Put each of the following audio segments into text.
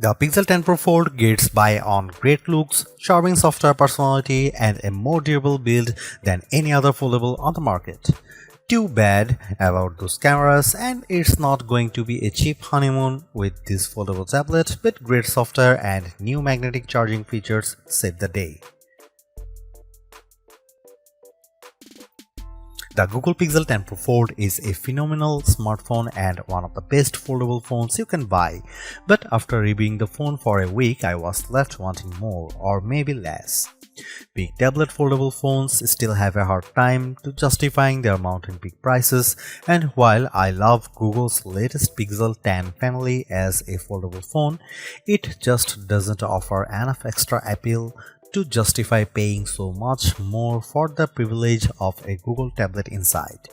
The Pixel 10 Pro Fold gets by on great looks, charming software personality, and a more durable build than any other foldable on the market. Too bad about those cameras, and it's not going to be a cheap honeymoon with this foldable tablet, but great software and new magnetic charging features save the day. The Google Pixel 10 Pro Fold is a phenomenal smartphone and one of the best foldable phones you can buy, but after reviewing the phone for a week I was left wanting more or maybe less. Big tablet foldable phones still have a hard time to justifying their mountain peak prices, and while I love Google's latest Pixel 10 family as a foldable phone, it just doesn't offer enough extra appeal to justify paying so much more for the privilege of a Google tablet inside.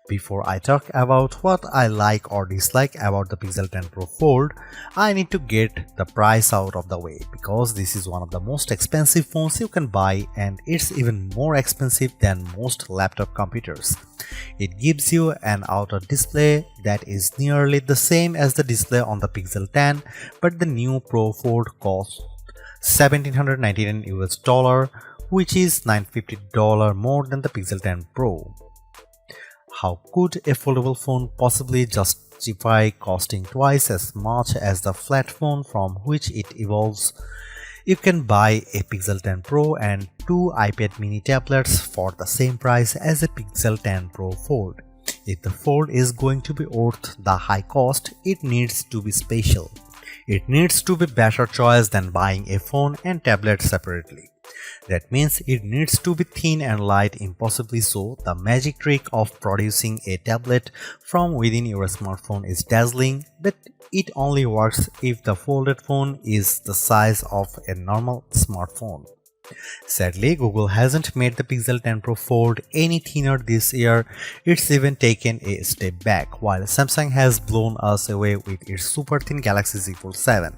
Before I talk about what I like or dislike about the Pixel 10 Pro Fold, I need to get the price out of the way because this is one of the most expensive phones you can buy, and it's even more expensive than most laptop computers. It gives you an outer display that is nearly the same as the display on the Pixel 10, but the new Pro Fold costs $1,799 US, which is $950 more than the Pixel 10 Pro. How could a foldable phone possibly justify costing twice as much as the flat phone from which it evolves? You can buy a Pixel 10 Pro and two iPad mini tablets for the same price as a Pixel 10 Pro Fold. If the Fold is going to be worth the high cost, it needs to be special. It needs to be better choice than buying a phone and tablet separately. That means it needs to be thin and light, impossibly so. The magic trick of producing a tablet from within your smartphone is dazzling, but it only works if the folded phone is the size of a normal smartphone. Sadly, Google hasn't made the Pixel 10 Pro Fold any thinner this year. It's even taken a step back, while Samsung has blown us away with its super thin Galaxy Z Fold 7.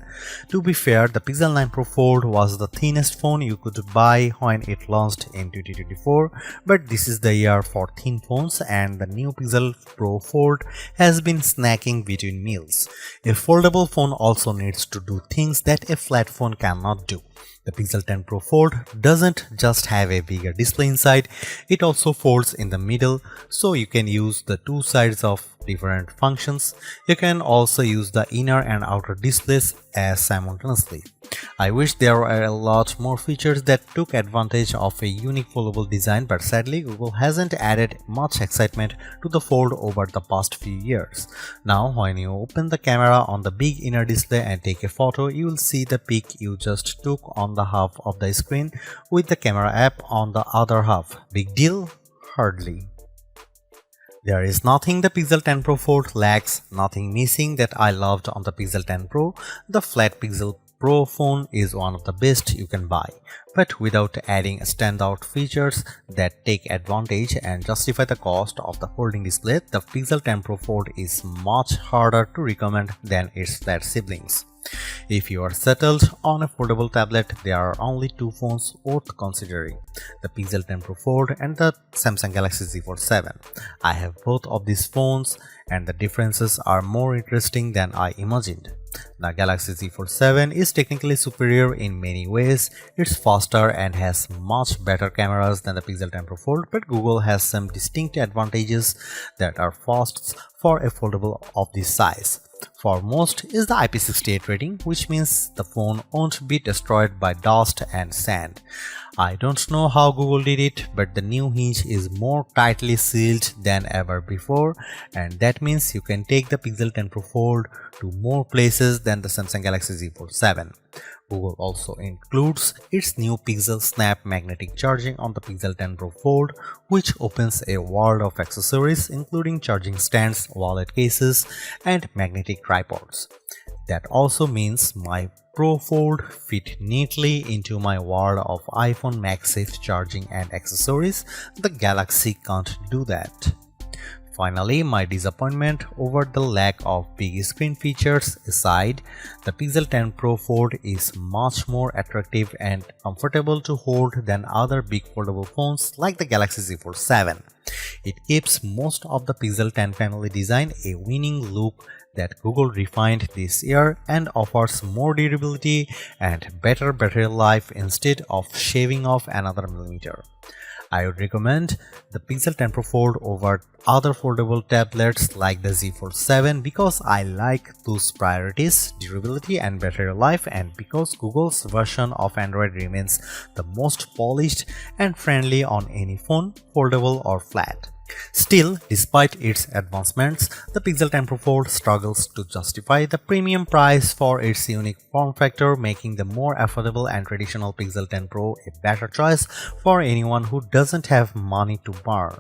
To be fair, the Pixel 9 Pro Fold was the thinnest phone you could buy when it launched in 2024, but this is the year for thin phones, and the new Pixel Pro Fold has been snacking between meals. A foldable phone also needs to do things that a flat phone cannot do. The Pixel 10 Pro Fold doesn't just have a bigger display inside, it also folds in the middle, so you can use the two sides of different functions. You can also use the inner and outer displays as simultaneously. I wish there were a lot more features that took advantage of a unique foldable design, but sadly Google hasn't added much excitement to the Fold over the past few years. Now when you open the camera on the big inner display and take a photo, you will see the pic you just took on the half of the screen with the camera app on the other half. Big deal? Hardly. There is nothing the Pixel 10 Pro Fold lacks, nothing missing that I loved on the Pixel 10 Pro. The flat Pixel Pro phone is one of the best you can buy, but without adding standout features that take advantage and justify the cost of the folding display, the Pixel 10 Pro Fold is much harder to recommend than its flat siblings. If you are settled on a foldable tablet, there are only two phones worth considering: the Pixel 10 Pro Fold and the Samsung Galaxy Z Fold 7. I have both of these phones, and the differences are more interesting than I imagined. The Galaxy Z Fold 7 is technically superior in many ways. It's faster and has much better cameras than the Pixel 10 Pro Fold, but Google has some distinct advantages that are firsts for a foldable of this size. Foremost is the IP68 rating, which means the phone won't be destroyed by dust and sand. I don't know how Google did it, but the new hinge is more tightly sealed than ever before, and that means you can take the Pixel 10 Pro Fold to more places than the Samsung Galaxy Z Fold 7. Google also includes its new PixelSnap magnetic charging on the Pixel 10 Pro Fold, which opens a world of accessories including charging stands, wallet cases, and magnetic tripods. That also means my Pro Fold fit neatly into my world of iPhone MagSafe charging and accessories. The Galaxy can't do that. Finally, my disappointment over the lack of big screen features aside, the Pixel 10 Pro Fold is much more attractive and comfortable to hold than other big foldable phones like the Galaxy Z Fold 7. It keeps most of the Pixel 10 family design a winning look that Google refined this year and offers more durability and better battery life instead of shaving off another millimeter. I would recommend the Pixel 10 Pro Fold over other foldable tablets like the Z Fold 7 because I like those priorities, durability and battery life, and because Google's version of Android remains the most polished and friendly on any phone, foldable or flat. Still, despite its advancements, the Pixel 10 Pro Fold struggles to justify the premium price for its unique form factor, making the more affordable and traditional Pixel 10 Pro a better choice for anyone who doesn't have money to burn.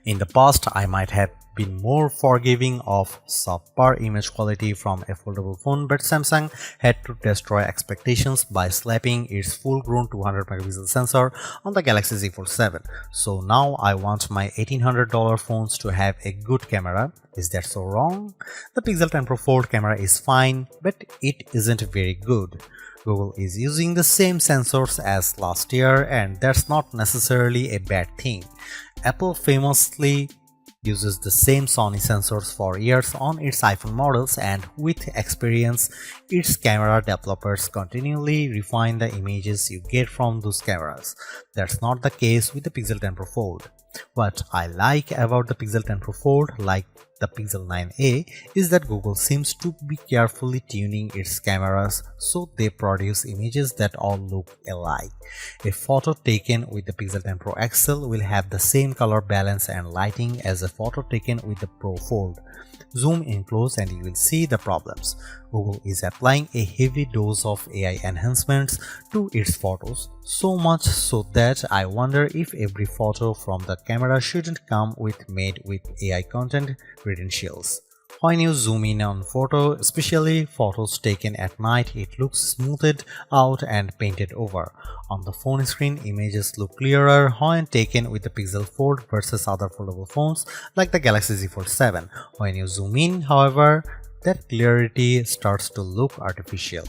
In the past, I might have been more forgiving of subpar image quality from a foldable phone, but Samsung had to destroy expectations by slapping its full-grown 200 megapixel sensor on the Galaxy Z Fold 7. So now I want my $1,800 phones to have a good camera. Is that so wrong? The Pixel 10 Pro Fold camera is fine, but it isn't very good. Google is using the same sensors as last year, and that's not necessarily a bad thing. Apple famously uses the same Sony sensors for years on its iPhone models, and with experience, its camera developers continually refine the images you get from those cameras. That's not the case with the Pixel 10 Pro Fold. What I like about the Pixel 10 Pro Fold, like the Pixel 9a, is that Google seems to be carefully tuning its cameras so they produce images that all look alike. A photo taken with the Pixel 10 Pro XL will have the same color balance and lighting as a photo taken with the Pro Fold. Zoom in close and you will see the problems. Google is applying a heavy dose of AI enhancements to its photos, so much so that I wonder if every photo from the camera shouldn't come made with AI content credentials. When you zoom in on photo, especially photos taken at night, it looks smoothed out and painted over. On the phone screen, images look clearer when taken with the Pixel Fold versus other foldable phones like the Galaxy Z Fold 7. When you zoom in, however, that clarity starts to look artificial.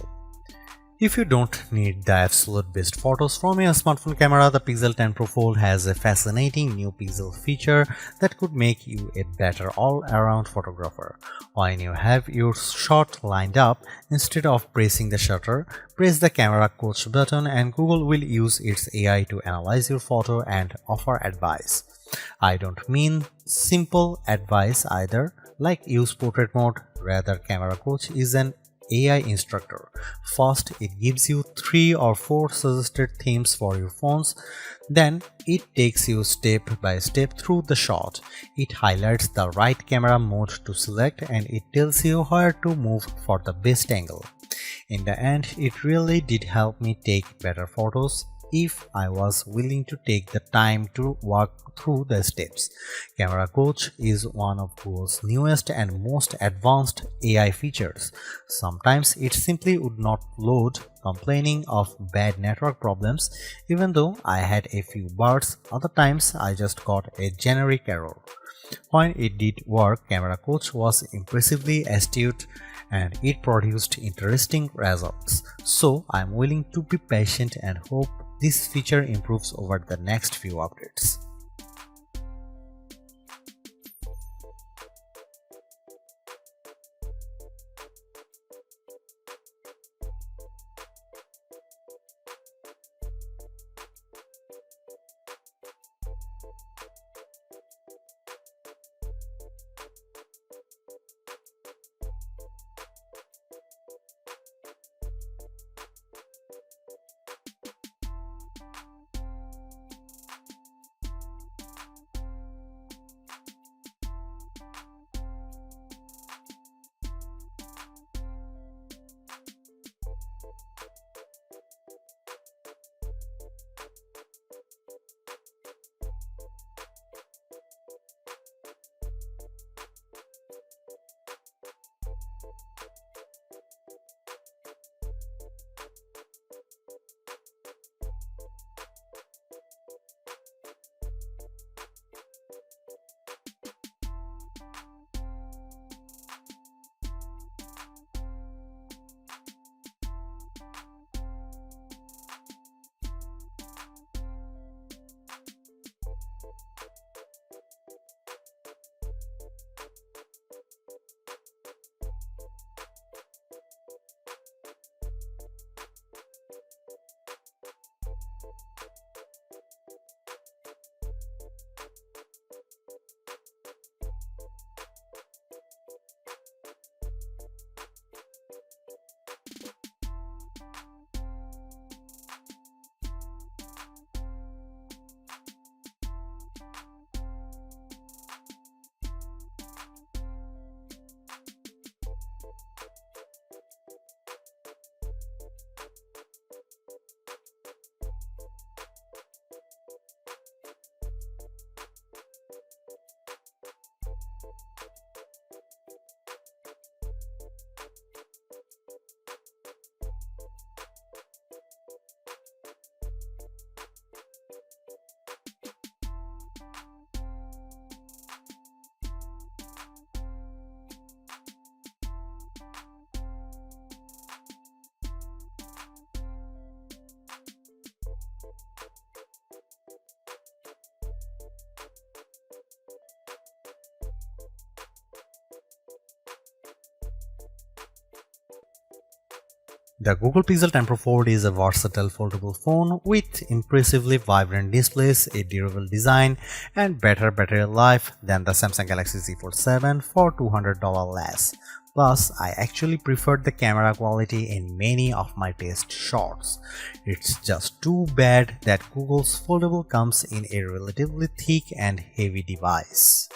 If you don't need the absolute best photos from your smartphone camera, the Pixel 10 Pro Fold has a fascinating new pixel feature that could make you a better all-around photographer. When you have your shot lined up, instead of pressing the shutter, press the camera coach button and Google will use its AI to analyze your photo and offer advice. I don't mean simple advice either, like use portrait mode. Rather, camera coach is an AI instructor. First, it gives you 3 or 4 suggested themes for your phones. Then, it takes you step by step through the shot. It highlights the right camera mode to select and it tells you where to move for the best angle. In the end, it really did help me take better photos if I was willing to take the time to walk through the steps. Camera Coach is one of Google's newest and most advanced AI features. Sometimes it simply would not load, complaining of bad network problems, even though I had a few bars. Other times I just got a generic error. When it did work, Camera Coach was impressively astute and it produced interesting results. So I'm willing to be patient and hope this feature improves over the next few updates. The Google Pixel 10 Pro Fold is a versatile foldable phone with impressively vibrant displays, a durable design, and better battery life than the Samsung Galaxy Z Fold 7 for $200 less. Plus, I actually preferred the camera quality in many of my test shots. It's just too bad that Google's Foldable comes in a relatively thick and heavy device.